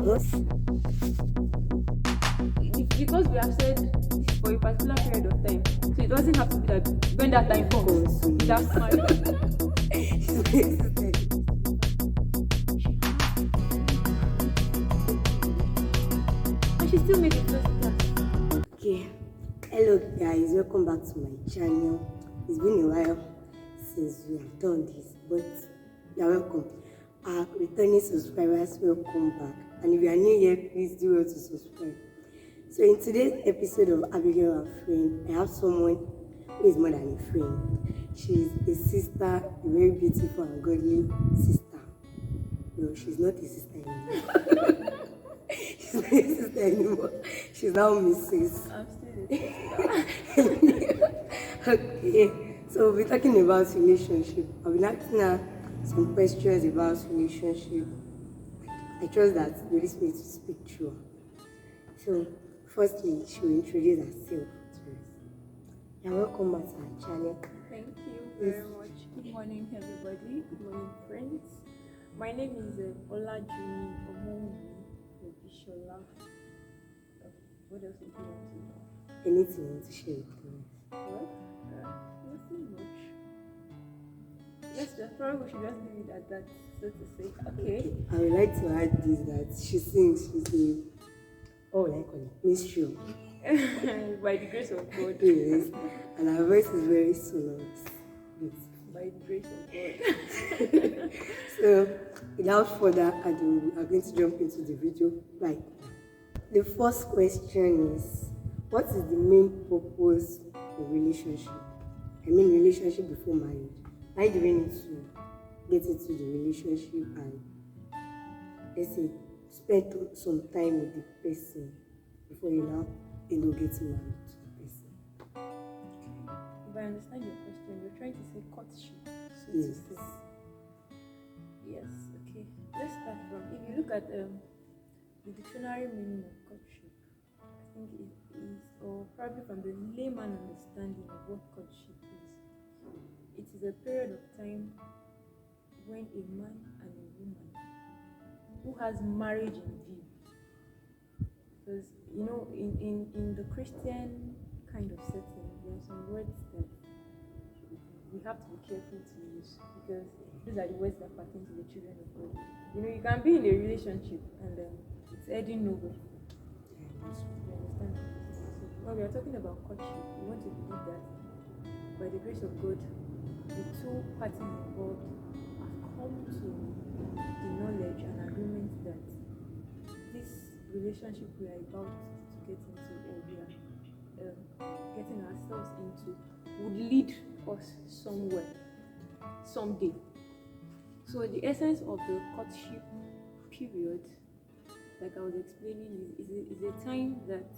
Most Because we have said for a particular period of time, so it doesn't have to be that when that time comes, that's married. And she still made it first class. Okay, hello guys, welcome back to my channel. It's been a while since we have done this, but you're welcome. Our returning subscribers, welcome back. And if you are new here, please do well to subscribe. So in today's episode of Abigael and Friend, I have someone who is more than a friend. She's a sister, a very beautiful and godly sister. No, she's not a sister anymore. She's not a sister anymore. She's now Mrs. I'm still a sister. Okay, so we'll be talking about relationship. I've been asking her some questions about relationship. I trust that the Holy Spirit will speak through her. So, firstly, she will introduce herself to us. You're welcome back to our channel. Thank you very much. Good morning, everybody. Good morning, friends. My name is Olajuni Omomi Obishola. What else do you want to know? Anything you want to share with us? Well, nothing much. Probably we should just leave it at that, so to say. Okay. I would like to add this that she sings, she's a, what would I call it? Minstrel. By the grace of God. Yes. And her voice is very sonorous. By the grace of God. So, without further ado, we are going to jump into the video right now. The first question is, what is the main purpose of relationship? I mean relationship before marriage. Why do we need to get into the relationship and, let's say, spend some time with the person before you now get married to the person? If I understand your question, you're trying to say courtship. So Yes. to say. Yes, okay. Let's start from, if you look at the dictionary meaning of courtship, I think it is, or probably from the layman understanding of what courtship is, it is a period of time when a man and a woman who has marriage in view, because in the Christian kind of setting, there are some words that we have to be careful to use, because these are the words that pertain to the children of God. You can be in a relationship and it's heading nowhere. You understand? So when we are talking about courtship, we want to believe that by the grace of God, the two parties involved have come to the knowledge and agreement that this relationship we are about to get into, or we are getting ourselves into, would lead us somewhere, someday. So the essence of the courtship period, like I was explaining, is a time that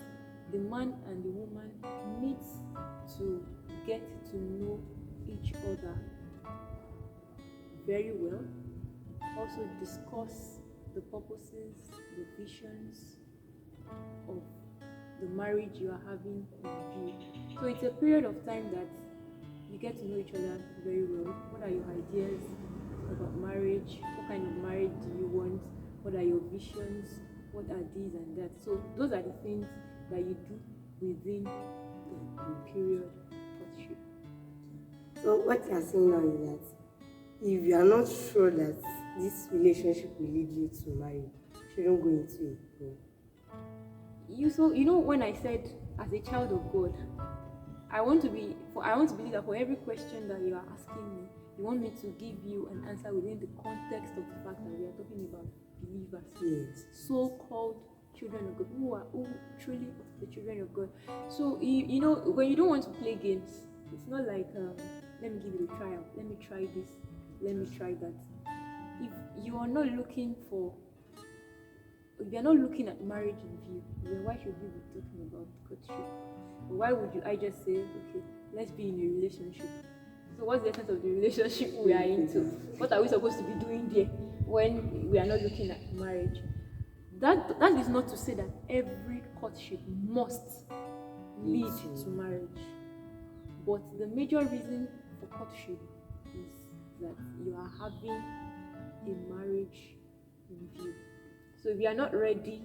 the man and the woman needs to get to know each other very well, also discuss the purposes, the visions of the marriage you are having in view. So it's a period of time that you get to know each other very well. What are your ideas about marriage? What kind of marriage do you want? What are your visions? What are these and that? So those are the things that you do within the period of courtship. So what you are saying now is that if you are not sure that this relationship will lead you to marriage, you shouldn't go into it. When I said as a child of God, I want to believe that for every question that you are asking me, you want me to give you an answer within the context of the fact that we are talking about believers, Yes. so-called children of God, who truly the children of God. So when you don't want to play games, it's not like let me give it a trial, let me try this, let me try that. If you are not looking at marriage in view, then why should we be talking about courtship? Or why would I just say, okay, let's be in a relationship? So what's the essence of the relationship we are into? What are we supposed to be doing there when we are not looking at marriage? That is not to say that every courtship must lead to marriage. But the major reason for courtship is that you are having a marriage in view. So if you are not ready,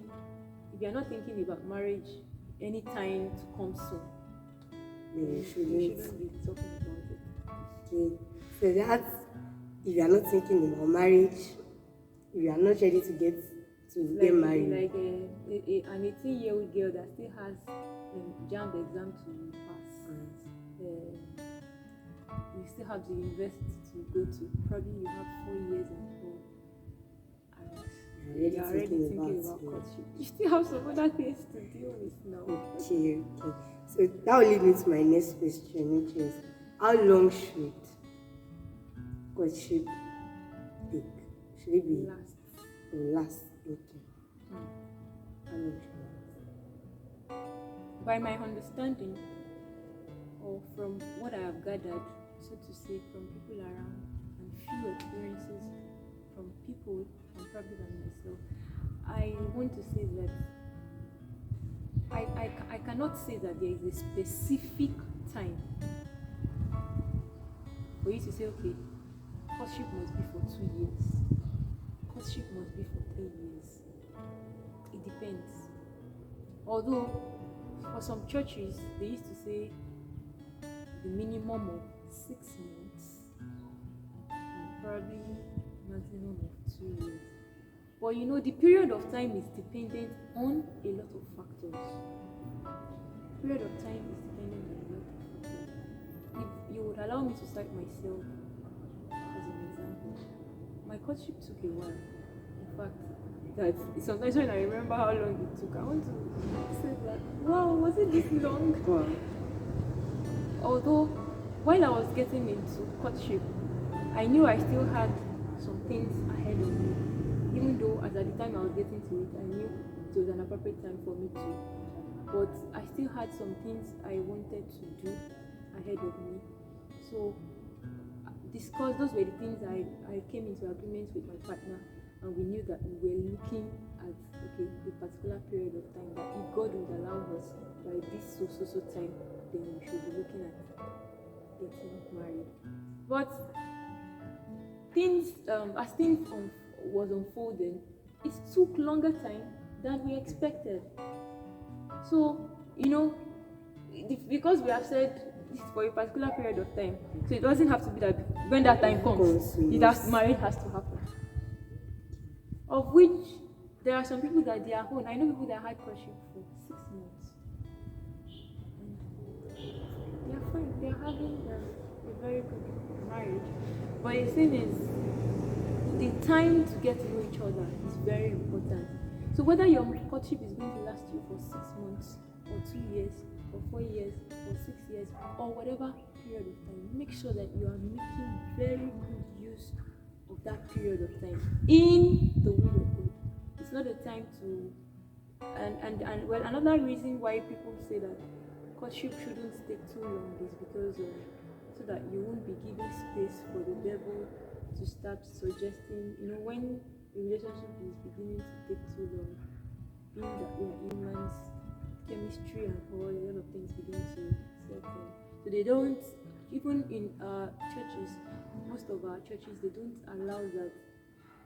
if you are not thinking about marriage anytime to come soon, then you shouldn't be talking about it. Okay. So that's if you are not thinking about marriage, if you are not ready to get Like married. like an 18-year-old girl that still has JAMB exam to pass. You still have the university to go to. Probably you have 4 years and all. And you're already thinking about courtship. You still have some other things to deal with now. Okay. So that will lead me to my next question, which is how long should courtship take? Should it be Last. Last? Okay. How long should it? By my understanding, or from what I have gathered, so to say, from people around and few experiences from people and probably by myself, I want to say that I cannot say that there is a specific time for you to say, okay, courtship must be for 2 years, courtship must be for 3 years. It depends. Although for some churches they used to say the minimum of 6 months and probably maximum of 2 years. But you know, the period of time is dependent on a lot of factors. Period of time is dependent on a lot of factors. If you would allow me to cite myself as an example, my courtship took a while. In fact, that sometimes when I remember how long it took, I want to say that, wow, was it this long? Wow. Although, while I was getting into courtship, I knew I still had some things ahead of me. Even though, as at the time I was getting to it, I knew it was an appropriate time for me to. But I still had some things I wanted to do ahead of me. So, those were the things I came into agreement with my partner, and we knew that we were looking at a particular period of time, that if God would allow us by this so time, then we should be looking at getting married. But things, as things was unfolding, it took longer time than we expected. So, you know, because we have said this is for a particular period of time, so it doesn't have to be that when that time comes, marriage has to happen. Of which there are some people that they are own. I know people that had courtship for 6 months. And they are fine. They are having a very good marriage. But the thing is, the time to get to know each other is very important. So whether your courtship is going to last you for 6 months, or 2 years, or 4 years, or 6 years, or whatever period of time, make sure that you are making very good use of that period of time in the will of God. It's not a time to and well, another reason why people say that courtship shouldn't take too long is because so that you won't be giving space for the devil to start suggesting, you know, when a relationship is beginning to take too long, being that we are humans, chemistry and all, a lot of things begin to set in. So they don't, even in churches, most of our churches, they don't allow that,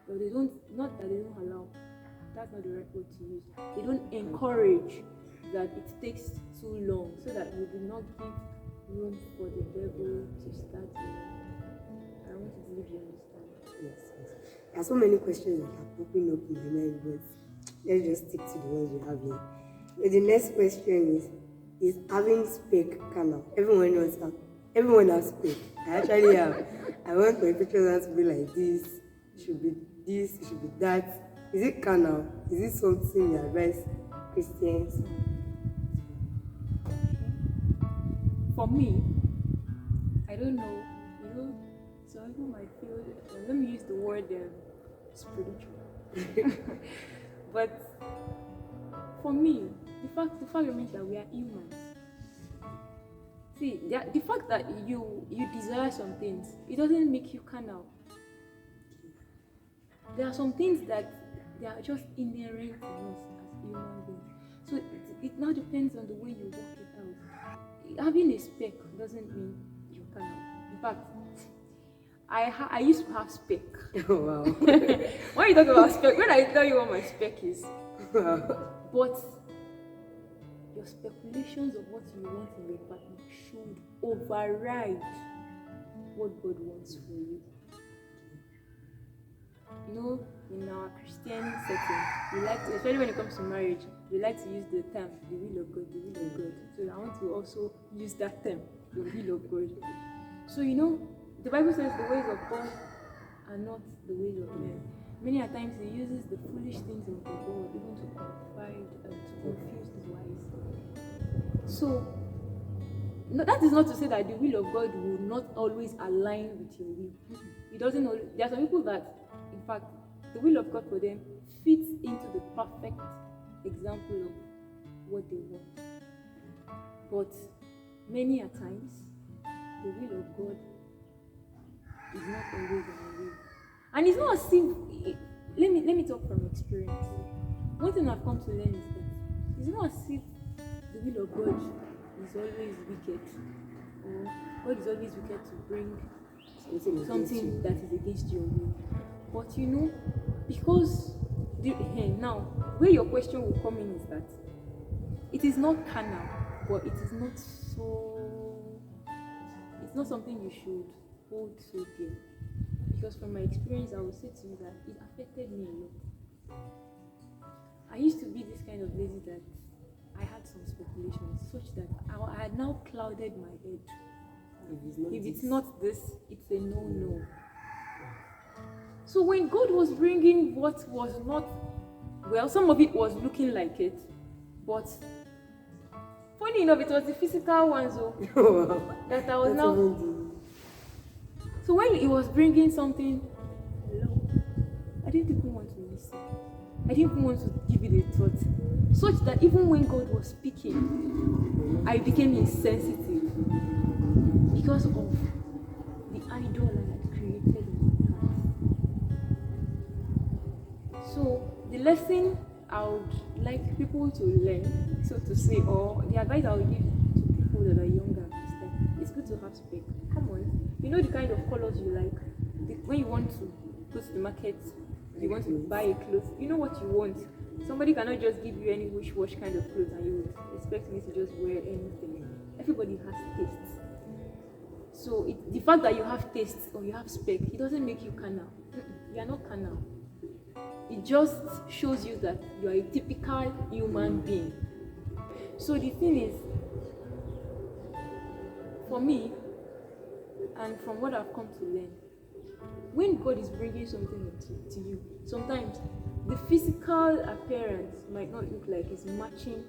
or they don't, not that they don't allow, that's not the right word to use, they don't encourage that it takes too long, so that we do not give room for the devil to start. I want to believe you understand. Yes. There are so many questions that are popping up in my mind, but let's just stick to the ones we have here. But the next question is having spec canal. Everyone has spec. I actually have. I want my pictures to be like this. It should be this. It should be that. Is it canal? Is it something you advise Christians? For me, I don't know. You know, some people might feel. Let me use the word spiritual. But for me, the fact remains that we are humans. See, the fact that you desire some things, it doesn't make you carnal. There are some things that they are just inherent in us as human beings. So it now depends on the way you work it out. Having a spec doesn't mean you're carnal. In fact, I used to have spec. Oh, wow. When you talk about spec, when I tell you what my spec is, Wow. but your speculations of what you want in your partner should override what God wants for you. You know, in our Christian setting, we like to, especially when it comes to marriage, we like to use the term, the will of God, the will of God. So I want to also use that term, the will of God. So you know, the Bible says the ways of God are not the ways of men. Many a times he uses the foolish things of the world even to confide and to confuse the wise. So no, that is not to say that the will of God will not always align with your will. It doesn't always. There are some people that, in fact, the will of God for them fits into the perfect example of what they want. But many a times, the will of God is not always our will. And it's not as if, let me talk from experience. One thing I've come to learn is that it's not as if the will of God is always wicked, or God is always wicked to bring something that is against your will. But you know, because now where your question will come in is that it is not carnal, but it is not so, it's not something you should hold so dear. Because from my experience, I will say to you that it affected me a lot. I used to be this kind of lady that I had some speculations such that I had now clouded my head. If it's not this, it's a no. So when God was bringing what was not, well, some of it was looking like it, but funny enough, it was the physical ones that I was now. So when he was bringing something, I didn't even want to listen. I didn't even want to give it a thought. Such that even when God was speaking, I became insensitive because of the idol I had created in my heart. So the lesson I would like people to learn, so to say, or the advice I would give to people that are younger is that it's good to have spec. Come on. You know the kind of colors you like. When you want to go to the market, you want to buy a clothes, you know what you want. Somebody cannot just give you any wish-wash kind of clothes and you would expect me to just wear anything. Everybody has tastes. So the fact that you have tastes or you have spec, it doesn't make you carnal. You are not carnal. It just shows you that you are a typical human being. So the thing is, for me, and from what I've come to learn, when God is bringing something to you, sometimes the physical appearance might not look like it's matching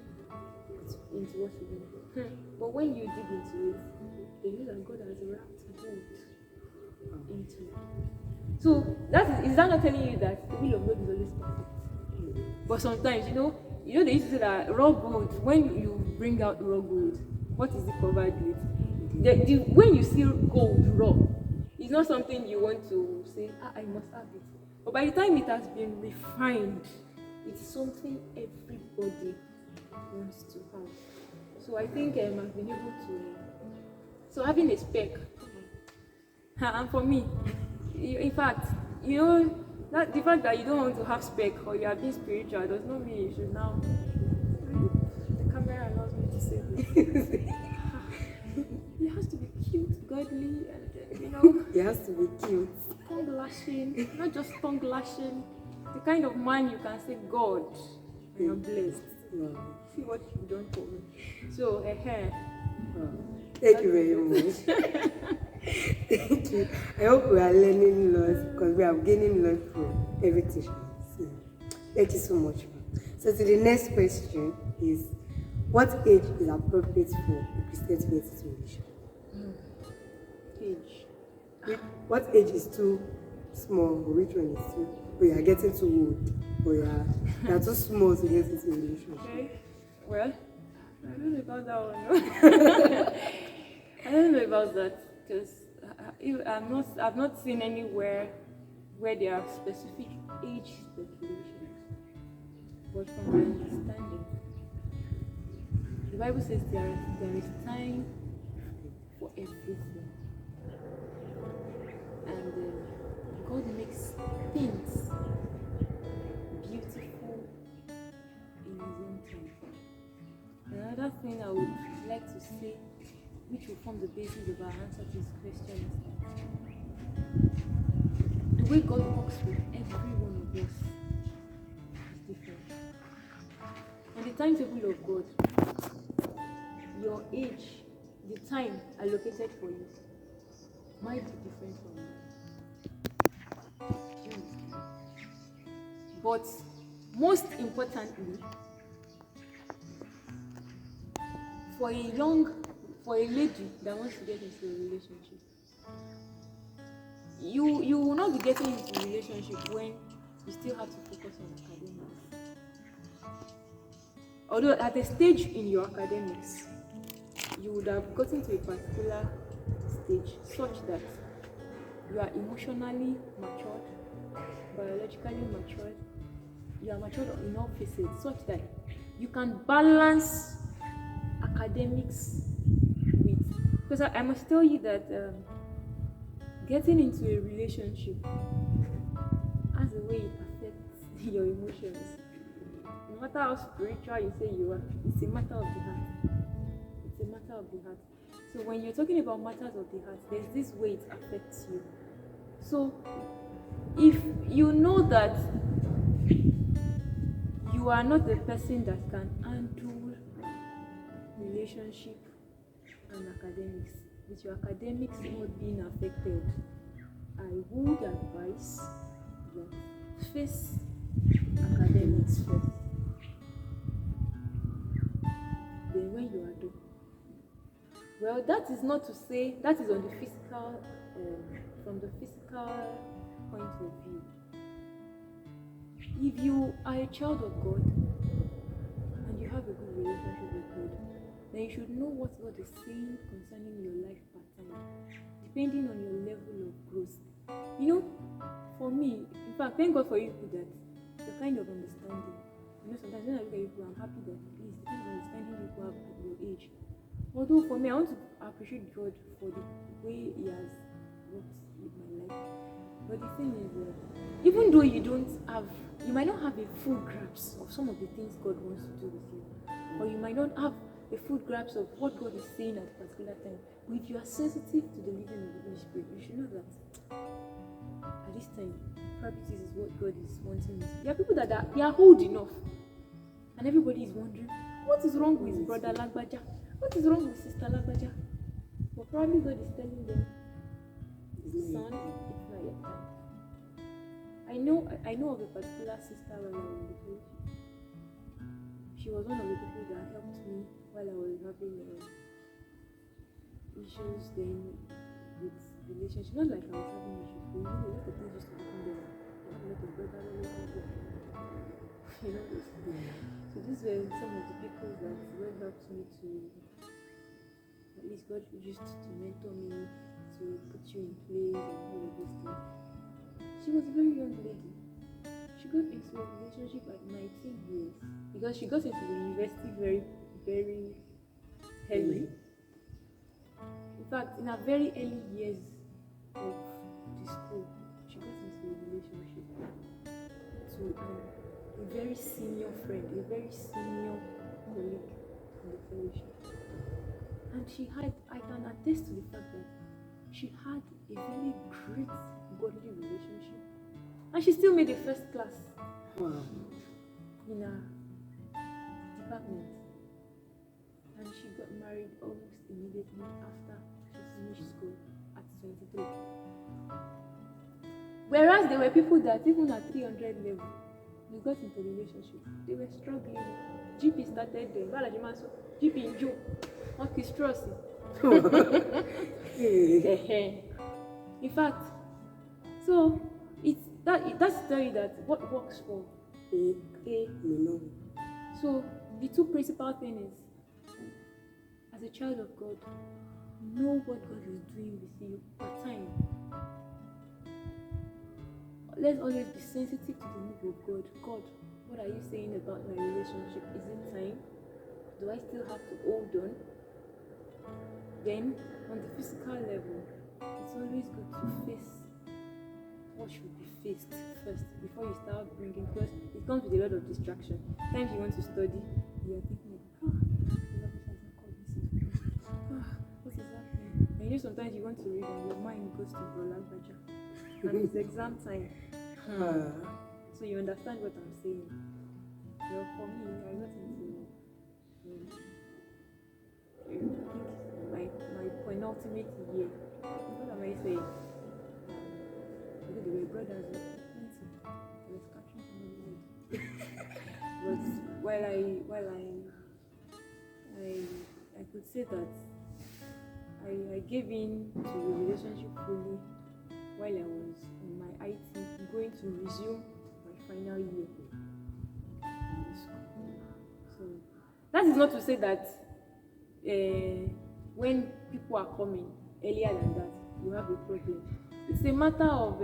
into what you want. But when you dig into it, you know that God has wrapped gold into it. So is that not telling you that the will of God is always perfect? But sometimes, you know they used to say that raw gold, when you bring out raw gold, what is it covered with? When you see gold raw, it's not something you want to say, I must have it. But by the time it has been refined, it's something everybody wants to have. So I think I've been able to. So having a spec, and for me, in fact, that the fact that you don't want to have spec or you are being spiritual does not mean you should now. The camera allows me to say this. It has to be cute, godly, and It has to be cute. Tongue lashing, not just tongue lashing. The kind of man you can say, God, I am blessed. Wow. See what you've done for me. So, Wow. Thank you very much. Thank you. I hope we are learning lots because we are gaining lots from everything. So, thank you so much. So, to the next question is, what age is appropriate for a Christian to get into a relationship? Age. What age is too small, or which one is too? Or you are getting too old, or you are too small to get into a relationship? Okay. Well, I don't know about that one. I don't know about that because I've not seen anywhere where there are specific age speculations. But from my understanding, the Bible says there is time for everything. And and God makes things beautiful in His own time. Another thing I would like to say, which will form the basis of our answer to this question, is that the way God works with every one of us is different. On the timetable of God, your age, the time allocated for you, might be different from mine. But most importantly, for a lady that wants to get into a relationship, you will not be getting into a relationship when you still have to focus on academics. Although at a stage in your academics, you would have gotten to a particular stage such that you are emotionally matured, biologically matured, you are matured in all facets, such that you can balance academics with. Because I must tell you that getting into a relationship has a way it affects your emotions. No matter how spiritual you say you are, it's a matter of the heart. It's a matter of the heart. So when you're talking about matters of the heart, there's this way it affects you. So if you know that you are not a person that can handle relationship and academics, with your academics not being affected, I would advise that face academics first. Then when you are done, well, that is not to say that is on the physical, from the physical point of view. If you are a child of God and you have a good relationship with God, then you should know what God is saying concerning your life pattern, depending on your level of growth. You know, for me, in fact, thank God for you people that you're kind of understanding. You know, sometimes when I look at you people, I'm happy that at least the kind of understanding people have at your age. Although for me, I want to appreciate God for the way He has worked with my life. But the thing is that even though you might not have a full grasp of some of the things God wants to do with you, or you might not have a full grasp of what God is saying at a particular time, but if you are sensitive to the leading of the Holy Spirit, you should know that at this time, probably this is what God is wanting me to. There are people that they are old enough, and everybody is wondering, what is wrong with brother Lagbaja? What is wrong with sister Lagbaja? But probably God is telling them, son, it's not your time. I know of a particular sister when I was in the church. She was one of the people that helped me while I was having issues then with relationship. Not like I was having issues, but you know, a lot of things used to happen there. I have a lot of brother relationships. You know this. So these were some of the people that God helped me to, at least God used to mentor me, to put you in place and all of those things. She was a very young lady. She got into a relationship at 19 years because she got into the university very, very early. In fact, in her very early years of the school, she got into a relationship to a very senior friend, a very senior colleague in the fellowship. And I can attest to the fact that she had a very great godly relationship. And she still made a first class in her department. And she got married almost immediately after she finished school at 23. Whereas there were people that even at 300 level, they got into a relationship. They were struggling. GP started them. GP in Joe. Orchestrosy. In fact, so that's to tell you that what works for A. So the two principal things is, as a child of God, know what God is doing with you at time. Let's always be sensitive to the move of God. God, what are you saying about my relationship? Is it time? Do I still have to hold on? Then, on the physical level, it's always good to face what should be faced first before you start bringing, because it comes with a lot of distraction. Times you want to study, you're thinking, what is happening? And you know, sometimes you want to read and your mind goes to Bolagbaja. And it's exam time. So you understand what I'm saying. Well, for me, I got into I think my penultimate year. What am I saying? They were brothers. I was catching some of the but while I could say that I gave in to the relationship fully while I was in my IT, going to resume my final year in school. So that is not to say that when people are coming earlier than that, you have a problem. It's a matter of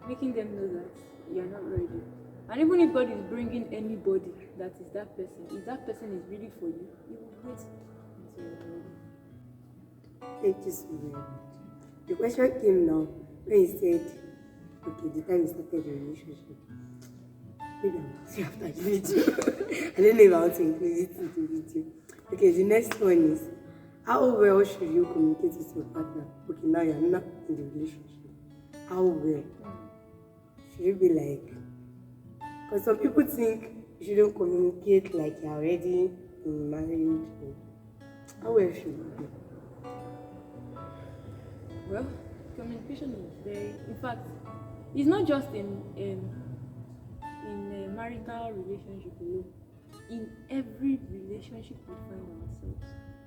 making them know that you are not ready. And even if God is bringing anybody that is that person, if that person is really for you, you will wait until you're ready. Thank you so very much. The question came now when you said, okay, the time you started the relationship. Maybe I'll ask you after the video. I don't know if I want to include it in the video. Okay, the next one is, how well should you communicate with your partner? Okay, now you're not in the relationship. How well? Should you be like, because some people think you shouldn't communicate like you're already in marriage. How well should you be? Well, communication is very, in fact, it's not just in a marital relationship alone. In every relationship we find ourselves,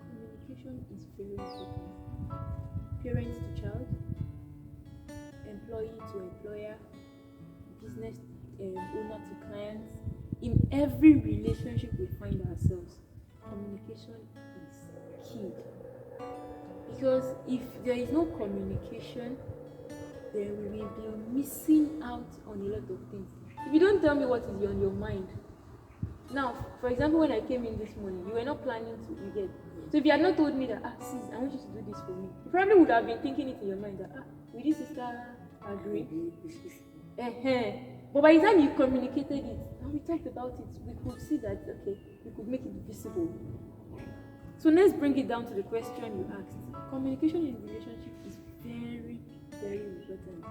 communication is very important. Parent to child, employee to employer, business owner to clients. In every relationship we find ourselves, communication is key. Because if there is no communication, then we will be missing out on a lot of things. If you don't tell me what is on your mind, now, for example, when I came in this morning, you were not planning to, you get. So if you had not told me that, sis, I want you to do this for me, you probably would have been thinking it in your mind that, will this sister agree? But by the time you communicated it, and we talked about it, we could see that, okay, we could make it visible. So let's bring it down to the question you asked. Communication in relationship is very, very important.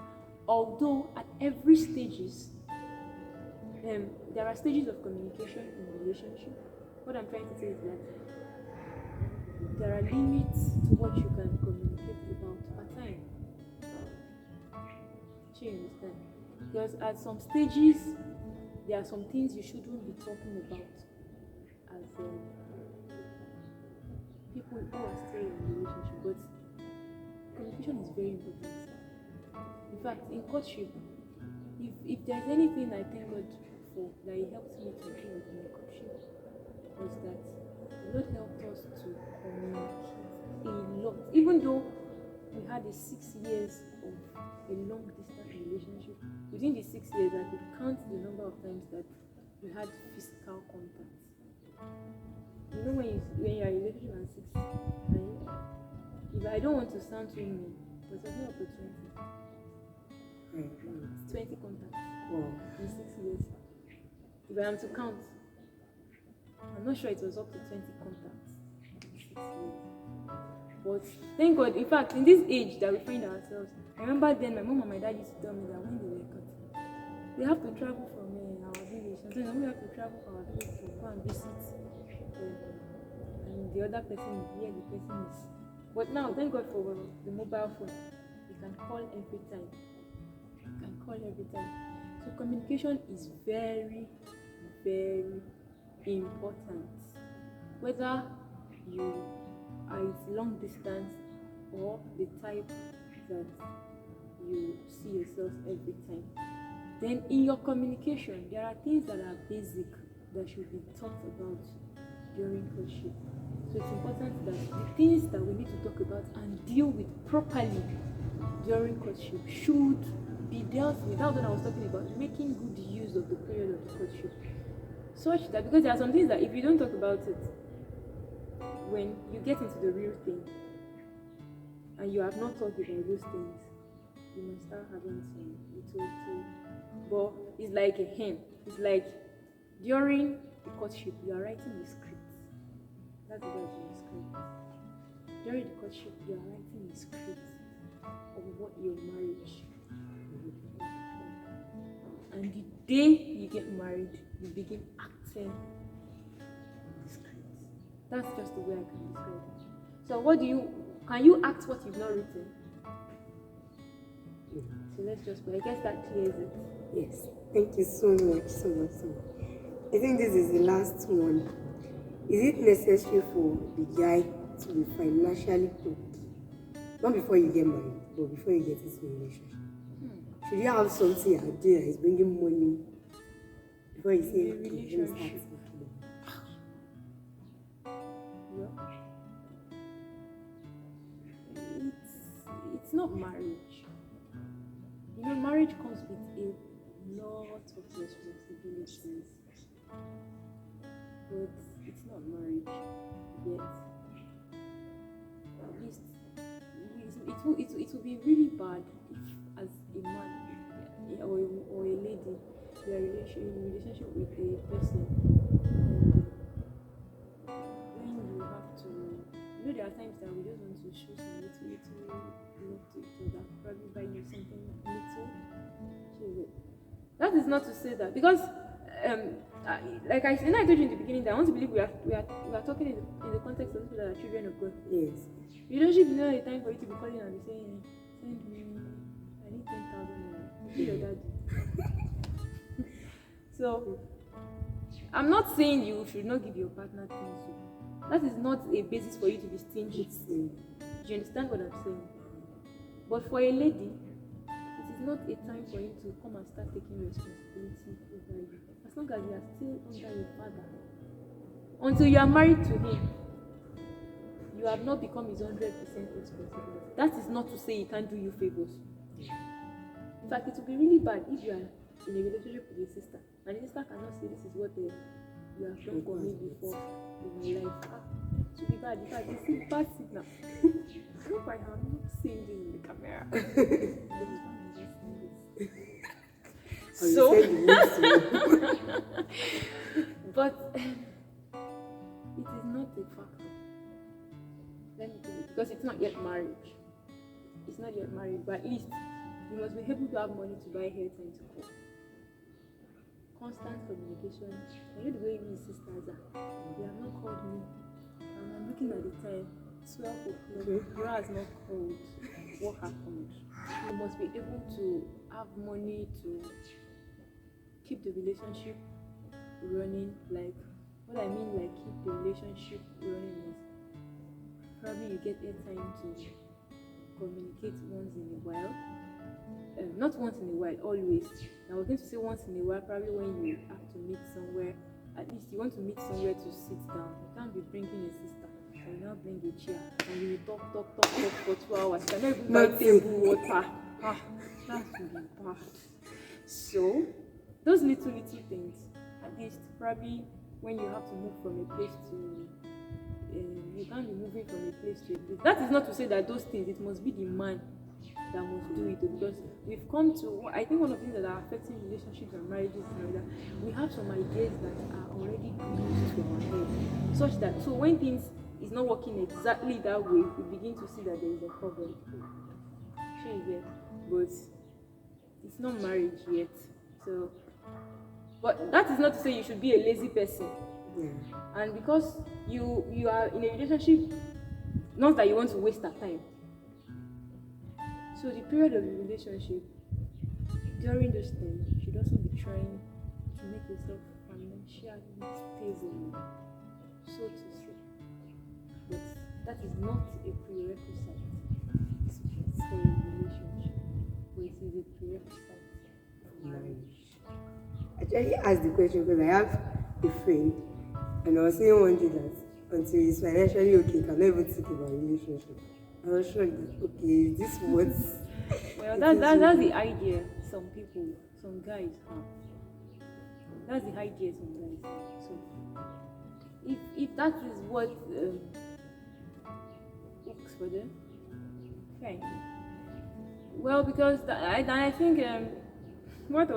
Although at every stages, there are stages of communication in relationship. What I'm trying to say is that there are limits to what you can communicate about per time. Do you understand? Because at some stages, there are some things you shouldn't be talking about as people who are still in a relationship. But communication is very important. In fact, in courtship, if there's anything I thank God for that He helped me to do in my courtship, was that God helped us to communicate a lot. Even though we had a 6 years of a long distance relationship, within the 6 years I could count the number of times that we had physical contact. You know when you're in a relationship and 6, if I don't want to sound too mean, but there's no opportunity. It's 20 contacts in 6 years. If I am to count, I'm not sure it was up to 20 contacts in 6 years. But thank God, in fact, in this age that we find ourselves, I remember then my mom and my dad used to tell me that when they were cut, they have to travel from our village. Sometimes we have to travel from our village to go and visit and the other person, where the person is. But now, thank God for the mobile phone. You can call every time. So communication is very, very important. Whether you are long distance or the type that you see yourself every time. Then in your communication, there are things that are basic that should be talked about during courtship. So it's important that the things that we need to talk about and deal with properly during courtship should be dealt with. That's what I was talking about, making good use of the period of the courtship. Such that, because there are some things that if you don't talk about it, when you get into the real thing and you have not talked about those things, you must start having some little. But it's like a hymn. It's like during the courtship, you are writing the script. That's the word in the script. During the courtship, you are writing the script of what your marriage will become. And the day you get married, you begin acting the script. That's just the way I can describe it. So can you act what you've not written? So let's just I guess that clears it. Yes. Thank you so much, so much. I think this is the last one. Is it necessary for the guy to be financially okay? Not before you get married, but before you get into a relationship. Should you have something you're doing that is bringing money before you say, okay, let me start? It's not marriage. You know, marriage comes with a lot of responsibilities, but it's not marriage yet. At least it will be really bad if, as a man or a lady, you are in a relationship with a person, and when you have to, there are times that we just want to show some little love to each other, probably buy you something little. That is not to say that, because like I told you in the beginning, that I want to believe we are talking in the context of people that are children of God. Yes. Relationship is not a time for you to be calling and be saying, send me, I need 10,000 naira. Be your daddy. So I'm not saying you should not give your partner things. That is not a basis for you to be stingy. Do you understand what I'm saying? But for a lady, it is not a time for him to come and start taking responsibility over you. As long as you are still under your father. Until you are married to him, you have not become his 100% responsibility. That is not to say he can't do you favors. In fact, it will be really bad if you are in a relationship with your sister and the sister cannot say, this is what you have done for me before in my life. It will be bad. In fact, it's a bad signal. I hope I have not seen this in the camera. So, but it is not a factor. Let me tell you, because it's not yet marriage. It's not yet married, but at least you must be able to have money to buy airtime to call. Constant communication. I know the way we sisters are. They have not called me. And I'm looking at the time. 12 o'clock. Bro has not called. What happened? You must be able to have money to keep the relationship running. Like, what I mean, like keep the relationship running is probably you get airtime to communicate once in a while. Not once in a while, always. I was going to say once in a while, probably when you have to meet somewhere. At least you want to meet somewhere to sit down. You can't be bringing a sister. And you now bring a chair and you talk for 2 hours. You cannot even buy table water. That's really bad. So, those little things, at least probably when you have to move from a place to you can't be moving from a place to a place. That is not to say that those things, it must be the man that must do it, because we've come to, I think one of the things that are affecting relationships and marriages is that we have some ideas that are already glued to our head, such that, so when things is not working exactly that way, we begin to see that there is a problem. But it's not marriage yet. So, but that is not to say you should be a lazy person. And because you are in a relationship, not that you want to waste that time. So the period of the relationship, during those times, you should also be trying to make yourself financially stable, so to say. But that is not a prerequisite for a relationship, but it is a prerequisite for marriage. Actually, asked the question because I have a friend, and I was saying one day that until he's financially okay, cannot even think about relationship. I was sure that, okay, is this what? Well, that's the idea some guys have. That's the idea some guys have. So, if that is what works for them, fine. Well, because I think one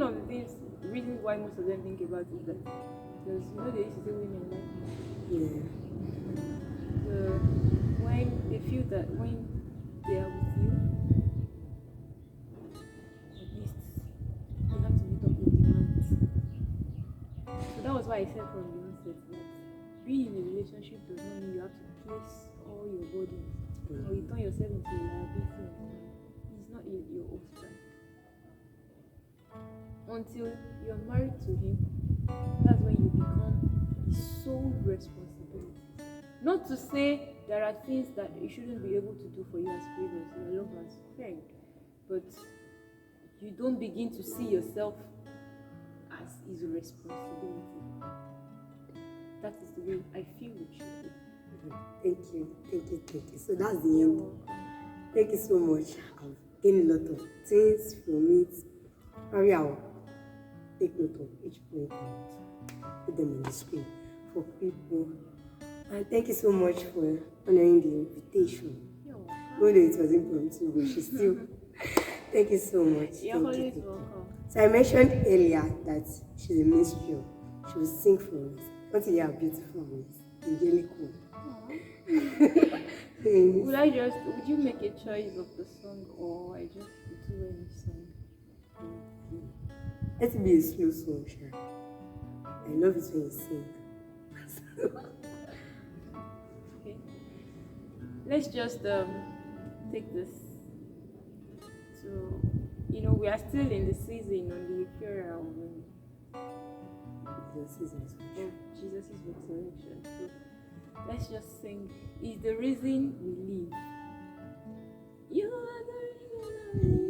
of the things, reasons why most of them think about it is that because they used to say women like Yeah. so when they feel that when they are with you, at least you have to meet up with demands. So that was why I said from the onset that being in a relationship does not mean you have to place all your burdens or you turn yourself into a liability. He's not your husband. Until you're married to him, that's when you become his sole responsibility. Not to say there are things that he shouldn't be able to do for you as favors, your love as friend, but you don't begin to see yourself as his responsibility. That is the way I feel it should be. Thank you. So that's the end. Thank you so much. I've gained a lot of things from it. Probably I'll take note of each point and put them on the screen for people. And thank you so much for honoring the invitation. Although it was impromptu, but she still. Thank you so much. You're always welcome. So I mentioned earlier that she's a minstrel. She will sing for us. What is her beautiful voice? Angelic one. Would you make a choice of the song or I just do any song? Let it be a slow song, Sha. I love it when you sing. Okay. Let's just take this. So, we are still in the season on the funeral of Jesus' resurrection. So let's just sing. Is the reason we live. You are the reason I live.